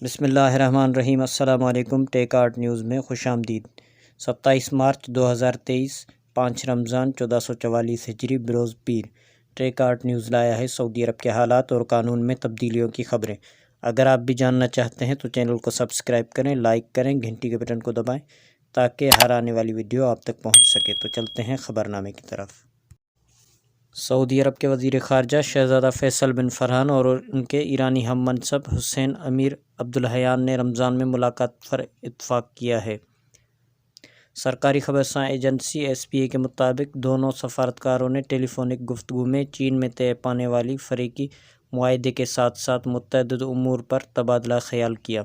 بسم اللہ الرحمن الرحیم۔ السلام علیکم۔ ٹیک آرٹ نیوز میں خوش آمدید۔ 27 مارچ 2023 5 رمضان 1444 ہجری بروز پیر۔ ٹیک آرٹ نیوز لایا ہے سعودی عرب کے حالات اور قانون میں تبدیلیوں کی خبریں۔ اگر آپ بھی جاننا چاہتے ہیں تو چینل کو سبسکرائب کریں، لائک کریں، گھنٹی کے بٹن کو دبائیں تاکہ ہر آنے والی ویڈیو آپ تک پہنچ سکے۔ تو چلتے ہیں خبرنامے کی طرف۔ سعودی عرب کے وزیر خارجہ شہزادہ فیصل بن فرحان اور ان کے ایرانی ہم منصب حسین امیر عبدالحیان نے رمضان میں ملاقات پر اتفاق کیا ہے۔ سرکاری خبرساں ایجنسی ایس پی اے کے مطابق دونوں سفارتکاروں نے ٹیلی فونک گفتگو میں چین میں طے پانے والی فریقی معاہدے کے ساتھ ساتھ متعدد امور پر تبادلہ خیال کیا۔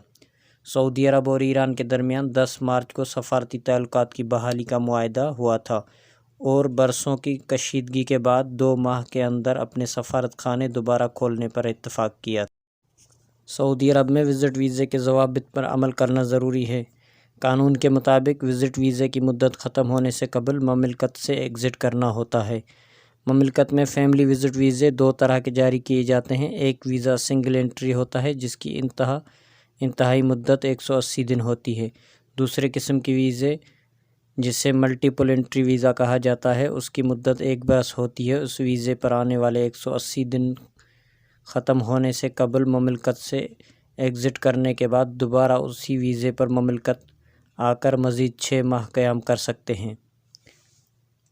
سعودی عرب اور ایران کے درمیان 10 مارچ کو سفارتی تعلقات کی بحالی کا معاہدہ ہوا تھا اور برسوں کی کشیدگی کے بعد 2 ماہ کے اندر اپنے سفارت خانے دوبارہ کھولنے پر اتفاق کیا۔ سعودی عرب میں وزٹ ویزے کے ضوابط پر عمل کرنا ضروری ہے۔ قانون کے مطابق وزٹ ویزے کی مدت ختم ہونے سے قبل مملکت سے ایگزٹ کرنا ہوتا ہے۔ مملکت میں فیملی وزٹ ویزے 2 طرح کے جاری کیے جاتے ہیں۔ ایک ویزا سنگل انٹری ہوتا ہے جس کی انتہائی مدت 180 دن ہوتی ہے۔ دوسرے قسم کی ویزے جسے ملٹیپل انٹری ویزا کہا جاتا ہے اس کی مدت 1 برس ہوتی ہے۔ اس ویزے پر آنے والے 180 دن ختم ہونے سے قبل مملکت سے ایگزٹ کرنے کے بعد دوبارہ اسی ویزے پر مملکت آ کر مزید 6 ماہ قیام کر سکتے ہیں۔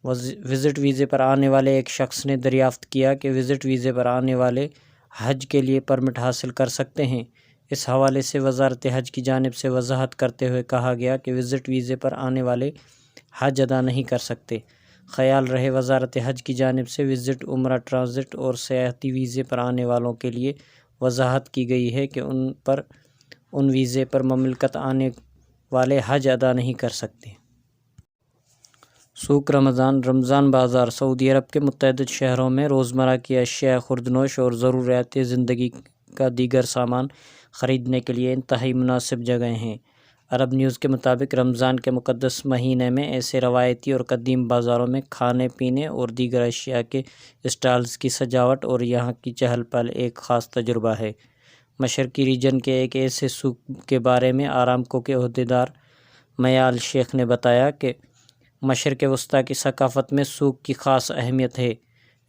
وزٹ ویزے پر آنے والے ایک شخص نے دریافت کیا کہ وزٹ ویزے پر آنے والے حج کے لیے پرمٹ حاصل کر سکتے ہیں۔ اس حوالے سے وزارت حج کی جانب سے وضاحت کرتے ہوئے کہا گیا کہ وزٹ ویزے پر آنے والے حج ادا نہیں کر سکتے۔ خیال رہے وزارت حج کی جانب سے وزٹ، عمرہ، ٹرانزٹ اور سیاحتی ویزے پر آنے والوں کے لیے وضاحت کی گئی ہے کہ ان ویزے پر مملکت آنے والے حج ادا نہیں کر سکتے۔ سوق رمضان بازار سعودی عرب کے متعدد شہروں میں روزمرہ کی اشیاء، خوردنوش اور ضروریات زندگی کا دیگر سامان خریدنے کے لیے انتہائی مناسب جگہیں ہیں۔ عرب نیوز کے مطابق رمضان کے مقدس مہینے میں ایسے روایتی اور قدیم بازاروں میں کھانے پینے اور دیگر اشیاء کے اسٹالز کی سجاوٹ اور یہاں کی چہل پہل ایک خاص تجربہ ہے۔ مشرقی ریجن کے ایک ایسے سوق کے بارے میں آرامکو کے عہدیدار میال شیخ نے بتایا کہ مشرق وسطیٰ کی ثقافت میں سوق کی خاص اہمیت ہے۔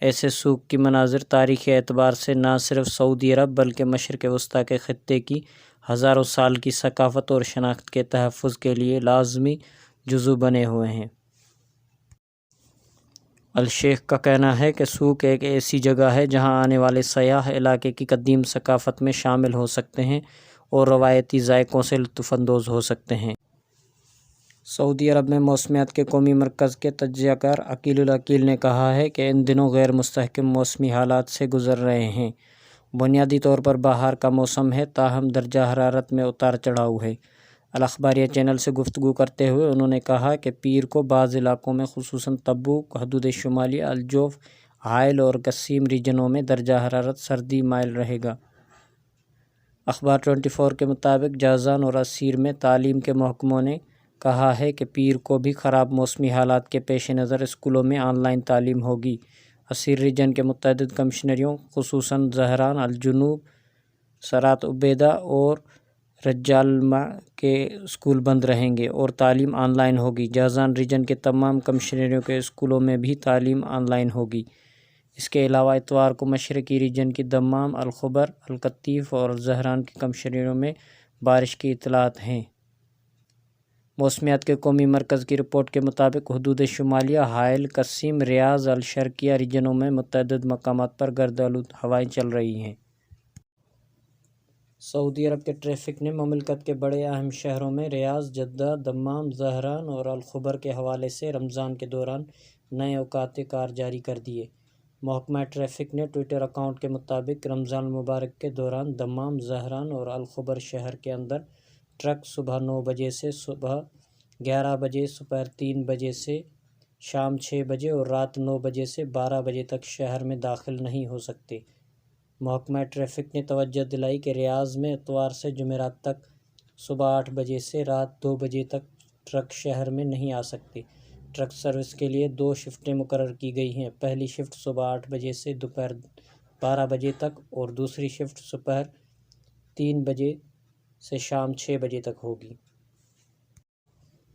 ایسے سوق کی مناظر تاریخی اعتبار سے نہ صرف سعودی عرب بلکہ مشرق وسطیٰ کے خطے کی ہزاروں سال کی ثقافت اور شناخت کے تحفظ کے لیے لازمی جزو بنے ہوئے ہیں۔ الشیخ کا کہنا ہے کہ سوق ایک ایسی جگہ ہے جہاں آنے والے سیاح علاقے کی قدیم ثقافت میں شامل ہو سکتے ہیں اور روایتی ذائقوں سے لطف اندوز ہو سکتے ہیں۔ سعودی عرب میں موسمیات کے قومی مرکز کے تجزیہ کار عقیل العقیل نے کہا ہے کہ ان دنوں غیر مستحکم موسمی حالات سے گزر رہے ہیں۔ بنیادی طور پر بہار کا موسم ہے تاہم درجہ حرارت میں اتار چڑھاؤ ہے۔ الاخباریہ چینل سے گفتگو کرتے ہوئے انہوں نے کہا کہ پیر کو بعض علاقوں میں خصوصاً تبوک، حدود شمالی، الجوف، حائل اور قصیم ریجنوں میں درجہ حرارت سردی مائل رہے گا۔ اخبار 24 کے مطابق جازان اور عسیر میں تعلیم کے محکموں نے کہا ہے کہ پیر کو بھی خراب موسمی حالات کے پیش نظر اسکولوں میں آن لائن تعلیم ہوگی۔ عسیر ریجن کے متعدد کمشنریوں خصوصاً زہران، الجنوب، سرات عبیدہ اور رجالمہ کے اسکول بند رہیں گے اور تعلیم آن لائن ہوگی۔ جازان ریجن کے تمام کمشنریوں کے اسکولوں میں بھی تعلیم آن لائن ہوگی۔ اس کے علاوہ اتوار کو مشرقی ریجن کی دمام، الخبر، القطیف اور زہران کی کمشنریوں میں بارش کی اطلاعات ہیں۔ موسمیات کے قومی مرکز کی رپورٹ کے مطابق حدود شمالیہ، حائل، قصیم، ریاض، الشرقیہ ریجنوں میں متعدد مقامات پر گرد آلود ہوائیں چل رہی ہیں۔ سعودی عرب کے ٹریفک نے مملکت کے بڑے اہم شہروں میں ریاض، جدہ، دمام، زہران اور الخبر کے حوالے سے رمضان کے دوران نئے اوقات کار جاری کر دیے۔ محکمہ ٹریفک نے ٹوئٹر اکاؤنٹ کے مطابق رمضان المبارک کے دوران دمام، زہران اور الخبر شہر کے اندر ٹرک صبح 9 بجے سے صبح 11 بجے، دوپہر 3 بجے سے شام 6 بجے اور رات 9 بجے سے 12 بجے تک شہر میں داخل نہیں ہو سکتے۔ محکمہ ٹریفک نے توجہ دلائی کہ ریاض میں اتوار سے جمعرات تک صبح 8 بجے سے رات 2 بجے تک ٹرک شہر میں نہیں آ سکتے۔ ٹرک سروس کے لیے 2 شفٹیں مقرر کی گئی ہیں۔ پہلی شفٹ صبح 8 بجے سے دوپہر 12 بجے تک اور دوسری شفٹ دوپہر 3 بجے سے شام 6 بجے تک ہوگی۔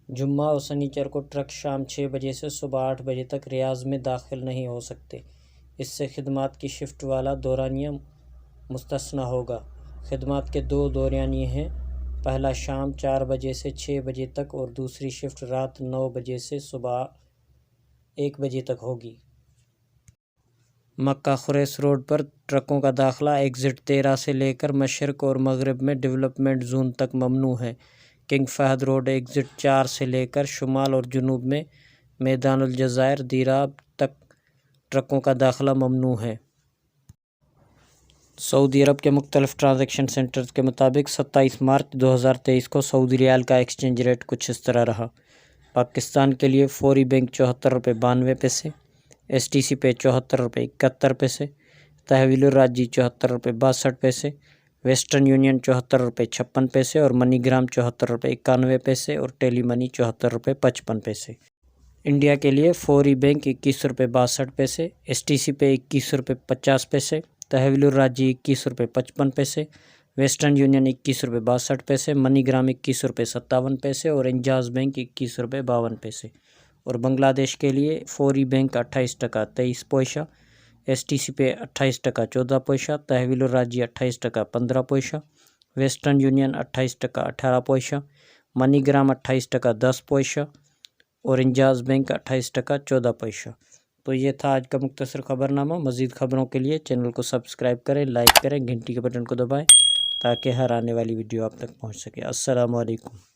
جمعہ اور سنیچر کو ٹرک شام 6 بجے سے صبح 8 بجے تک ریاض میں داخل نہیں ہو سکتے۔ اس سے خدمات کی شفٹ والا دورانیہ مستثنیٰ ہوگا۔ خدمات کے 2 دورانیے ہیں، پہلا شام 4 بجے سے 6 بجے تک اور دوسری شفٹ رات 9 بجے سے صبح 1 بجے تک ہوگی۔ مکہ خریس روڈ پر ٹرکوں کا داخلہ ایگزٹ 13 سے لے کر مشرق اور مغرب میں ڈیولپمنٹ زون تک ممنوع ہے۔ کنگ فہد روڈ ایگزٹ 4 سے لے کر شمال اور جنوب میں میدان الجزائر دیراب تک ٹرکوں کا داخلہ ممنوع ہے۔ سعودی عرب کے مختلف ٹرانزیکشن سینٹرز کے مطابق 27 مارچ 2023 کو سعودی ریال کا ایکسچینج ریٹ کچھ اس طرح رہا۔ پاکستان کے لیے فوری بینک 74 روپے 92 پیسے، ایس ٹی سی پے 74 روپے 71 پیسے، تحویل الراجی 74 روپے 62 پیسے، ویسٹرن یونین 74 روپے 56 پیسے اور منی گرام 74 روپے 91 پیسے اور ٹیلی منی 74 روپے 55 پیسے۔ انڈیا کے لیے فوری بینک 21 روپے 62 پیسے، ایس ٹی سی پے 21 روپے 50 پیسے، تحویل الراجی 21 روپے 55 پیسے، ویسٹرن یونین 21 روپے 62 پیسے، منی گرام 21 روپے 57 پیسے اور انجاز بینک 21 روپے 52 پیسے۔ اور بنگلہ دیش کے لیے فوری بینک 28 ٹکا 23 پیسہ، ایس ٹی سی پے 28 ٹکا 14 پیسہ، تحویل الراجی 28 ٹکا 15 پیسہ، ویسٹرن یونین 28 ٹکا 18 پیسہ، منی گرام 28 ٹکا 10 پیسہ اور انجاز بینک 28 ٹکا 14 پیسہ۔ تو یہ تھا آج کا مختصر خبرنامہ۔ مزید خبروں کے لیے چینل کو سبسکرائب کریں، لائک کریں، گھنٹی کے بٹن کو دبائیں تاکہ ہر آنے والی ویڈیو آپ تک پہنچ سکے۔ السلام علیکم۔